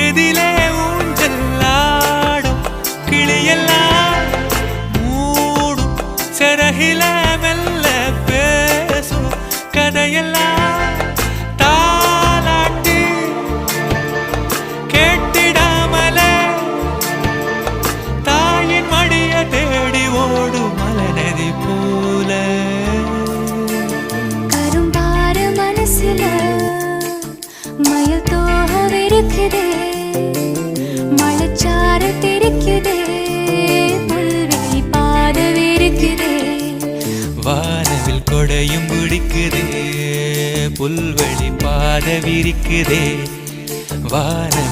பொழுதிலே ஊஞ்சலாடும் கிளியெல்லாம் மூடும் சிறகில மெல்ல பேசும் கதையெல்லாம் தாலாட்டி கேட்டிடாமலே தாயின் மடிய தேடி ஓடும் மலநதி போல கரும்பார மனசுல மயில் தோகவிருக்குதே மலைச்சார தெரிக்குதே புல்வெளி பாதவிருக்குதே வானவில் கொடையும் பிடிக்குதே புல்வெளி பாதவிருக்குதே வான